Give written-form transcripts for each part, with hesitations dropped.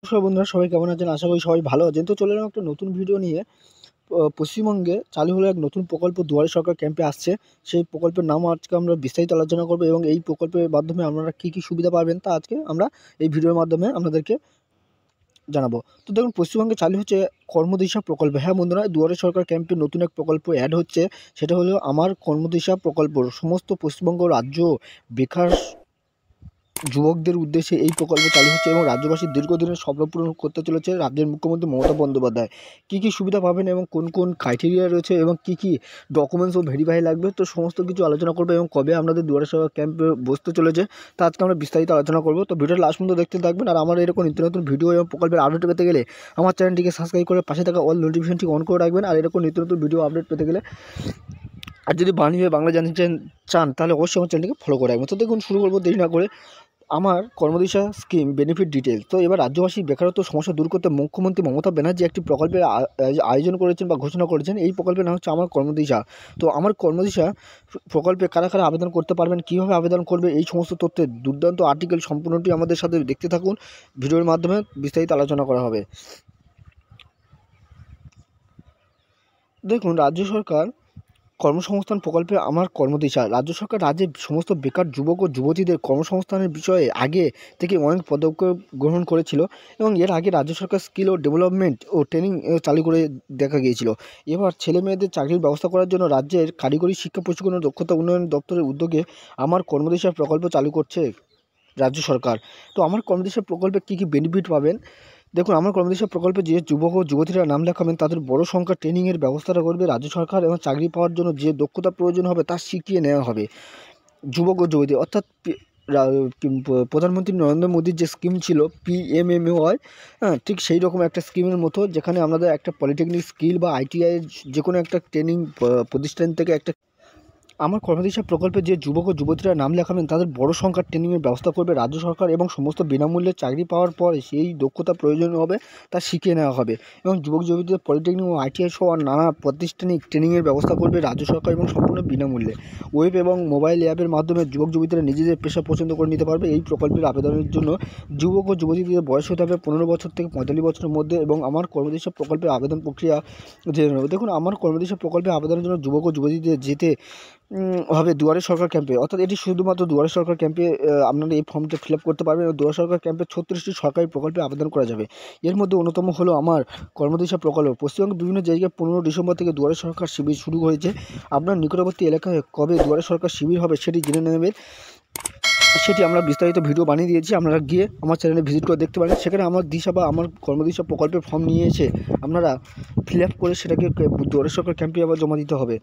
নমস্কার বন্ধুরা, সবাই কেমন আছেন? আশা করি সবাই ভালো আছেন। তো চলে এলাম একটা নতুন ভিডিও নিয়ে। পশ্চিমবঙ্গে চালু হলো এক নতুন প্রকল্প, দুয়ারে সরকার ক্যাম্পে আসছে। সেই প্রকল্পের নাম আজকে আমরা বিস্তারিত আলোচনা করবো এবং এই প্রকল্পের মাধ্যমে আপনারা কী কী সুবিধা পাবেন তা আজকে আমরা এই ভিডিওর মাধ্যমে আপনাদেরকে জানাবো। তো দেখুন, পশ্চিমবঙ্গে চালু হচ্ছে কর্মদিশা প্রকল্প। হ্যাঁ বন্ধুরা, দুয়ারে সরকার ক্যাম্পে নতুন এক প্রকল্প অ্যাড হচ্ছে, সেটা হলো আমার কর্মদিশা প্রকল্প। সমস্ত পশ্চিমবঙ্গ রাজ্য বেকার যুবকদের উদ্দেশ্যে এই প্রকল্প চালু হচ্ছে এবং রাজ্যবাসীর দীর্ঘদিনের স্বপ্ন পূরণ করতে চলেছে রাজ্যের মুখ্যমন্ত্রী মমতা বন্দ্যোপাধ্যায়। কী কী সুবিধা পাবেন এবং কোন কোন ক্রাইটেরিয়া রয়েছে এবং কী কী ডকুমেন্টস ও ভেরিফাই লাগবে, তো সমস্ত কিছু আলোচনা করবো এবং কবে আপনাদের দুয়ারে সরকার ক্যাম্পে বসতে চলেছে তা আজকে আমরা বিস্তারিত আলোচনা করবো। তো ভিডিওটা লাস্ট পর্যন্ত দেখতে থাকবেন। আর আমার এরকম নিত্য নতুন ভিডিও এবং প্রকল্পের আপডেট পেতে গেলে আমার চ্যানেলটিকে সাবস্ক্রাইব করে পাশে থাকা অল নোটিফিকেশনটি অন করে রাখবেন। আর এরকম নিত্য নতুন ভিডিও আপডেট পেতে গেলে আর যদি বাংলা জানতে চান তাহলে অবশ্যই আমার চ্যানেলটিকে ফলো করে রাখবেন। তো দেখুন, শুরু করবো দেরি না করে। আমার কর্মদিশা স্কিম বেনিফিট ডিটেলস। তো এবার রাজ্যবাসীর বেকারত্ব সমস্যা দূর করতে মুখ্যমন্ত্রী মমতা ব্যানার্জি একটি প্রকল্পের আয়োজন করেছেন বা ঘোষণা করেছেন। এই প্রকল্পের নাম হচ্ছে আমার কর্মদিশা। তো আমার কর্মদিশা প্রকল্পে কারা কারা আবেদন করতে পারবেন, কীভাবে আবেদন করবে, এই সমস্ত তথ্যের দুর্দান্ত আর্টিকেল সম্পূর্ণটি আমাদের সাথে দেখতে থাকুন। ভিডিওর মাধ্যমে বিস্তারিত আলোচনা করা হবে। দেখুন, রাজ্য সরকার কর্মসংস্থান প্রকল্পে আমার কর্মদিশা। রাজ্য সরকার রাজ্যের সমস্ত বেকার যুবক ও যুবতীদের কর্মসংস্থানের বিষয়ে আগে থেকে অনেক পদক্ষেপ গ্রহণ করেছিল এবং এর আগে রাজ্য সরকার স্কিল ও ডেভেলপমেন্ট ও ট্রেনিং চালু করে দেখা গিয়েছিল। এবার ছেলে মেয়েদের চাকরির ব্যবস্থা করার জন্য রাজ্যের কারিগরি শিক্ষা প্রশিক্ষণ ও দক্ষতা উন্নয়ন দপ্তরের উদ্যোগে আমার কর্মদিশা প্রকল্প চালু করছে রাজ্য সরকার। তো আমার কর্মদিশা প্রকল্পে কী কী বেনিফিট পাবেন, দেখুন, আমার কর্মদিশা প্রকল্পে যে যুবক ও যুবতীরা নাম লেখাবেন তাদের বড় সংখ্যা ট্রেনিংয়ের ব্যবস্থাটা করবে রাজ্য সরকার এবং চাকরি পাওয়ার জন্য যে দক্ষতা প্রয়োজন হবে তা শিখিয়ে নেওয়া হবে যুবক ও যুবতী। অর্থাৎ প্রধানমন্ত্রী নরেন্দ্র মোদীর যে স্কিম ছিল PMMY, হ্যাঁ, ঠিক সেই রকম একটা স্কিমের মতো, যেখানে আমাদের একটা পলিটেকনিক স্কিল বা ITI যে কোনো একটা ট্রেনিং প্রতিষ্ঠান থেকে একটা আমার কর্মদিশা প্রকল্পে যে যুবক ও যুবতীরা নাম লেখাবেন তাদের বড় সংখ্যার ট্রেনিংয়ের ব্যবস্থা করবে রাজ্য সরকার এবং সমস্ত বিনামূল্যে চাকরি পাওয়ার পরে সেই দক্ষতা প্রয়োজন হবে তা শিখিয়ে নেওয়া হবে এবং যুবক যুবতীদের পলিটেকনিক ও ITI সহ নানা প্রাতিষ্ঠানিক ট্রেনিংয়ের ব্যবস্থা করবে রাজ্য সরকার এবং সম্পূর্ণ বিনামূল্যে। ওয়েব এবং মোবাইল অ্যাপের মাধ্যমে যুবক যুবতীরা নিজেদের পেশা পছন্দ করে নিতে পারবে। এই প্রকল্পের আবেদনের জন্য যুবক ও যুবতীদের বয়স হতে হবে 15 বছর থেকে 45 বছরের মধ্যে এবং আমার কর্মদিশা প্রকল্পের আবেদন প্রক্রিয়া জেনে নেব। দেখুন, আমার কর্মদিশা প্রকল্পে আবেদনের জন্য যুবক ও যুবতীদের যেতে হবে দুয়ারে সরকার ক্যাম্পে। অর্থাৎ এটি শুধুমাত্র দুয়ারে সরকার ক্যাম্পে আপনারা এই ফর্মটা ফিল আপ করতে পারবেন এবং দুয়ারে সরকার ক্যাম্পে 36টি সরকারি প্রকল্পে আবেদন করা যাবে। এর মধ্যে অন্যতম হলো আমার কর্মদিশা প্রকল্প। পশ্চিমবঙ্গের বিভিন্ন জায়গায় 15 ডিসেম্বর থেকে দুয়ারে সরকার শিবির শুরু হয়েছে। আপনার নিকটবর্তী এলাকায় কবে দুয়ারে সরকার শিবির হবে সেটি জেনে নেবেন। সেটি আমরা বিস্তারিত ভিডিও বানিয়ে দিয়েছি, আপনারা গিয়ে আমার চ্যানেলে ভিজিট করে দেখতে পারেন। সেখানে আমার দিশা বা আমার কর্মদিশা প্রকল্পের ফর্ম নিয়ে এসে আপনারা ফিল আপ করে সেটাকে দুয়ারে সরকার ক্যাম্পে আবার জমা দিতে হবে।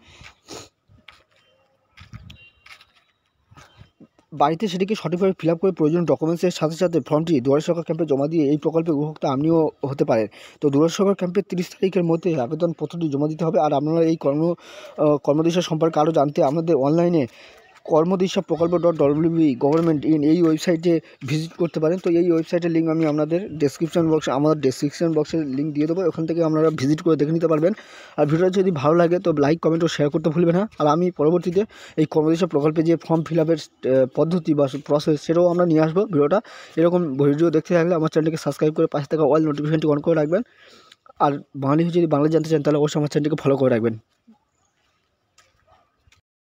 বাড়িতে সেটিকে সঠিকভাবে ফিল আপ করে প্রয়োজনীয় ডকুমেন্টসের সাথে সাথে ফর্মটি দুয়ারে সরকার ক্যাম্পে জমা দিয়ে এই প্রকল্পের উপভোক্তা আপনিও হতে পারেন। তো দুয়ারে সরকার ক্যাম্পের 30 তারিখের মধ্যে আবেদনপত্রটি জমা দিতে হবে। আর আপনারা এই কর্মদিশা সম্পর্কে আরও জানতে আমাদের অনলাইনে কর্মদিশা প্রকল্প .wb গভর্নমেন্ট ইন এই ওয়েবসাইটে ভিজিট করতে পারেন। তো এই ওয়েবসাইটের লিঙ্ক আমি আমাদের ডেসক্রিপশন বক্সের লিঙ্ক দিয়ে দেবো, ওখান থেকে আপনারা ভিজিট করে দেখে নিতে পারবেন। আর ভিডিওটা যদি ভালো লাগে তো লাইক, কমেন্ট ও শেয়ার করতে ভুলবেন না। আর আমি পরবর্তীতে এই কর্মদিশা প্রকল্পে যে ফর্ম ফিল আপের পদ্ধতি বা প্রসেস সেটাও আমরা নিয়ে আসবো। ভিডিওটা এরকম ভিডিও দেখতে থাকলে আমার চ্যানেলটিকে সাবস্ক্রাইব করে পাশে থাকা অল নোটিফিকেশনটি অন করে রাখবেন। আর যদি বাংলা জানতে চান তাহলে অবশ্যই আমার চ্যানেলটিকে ফলো করে রাখবেন।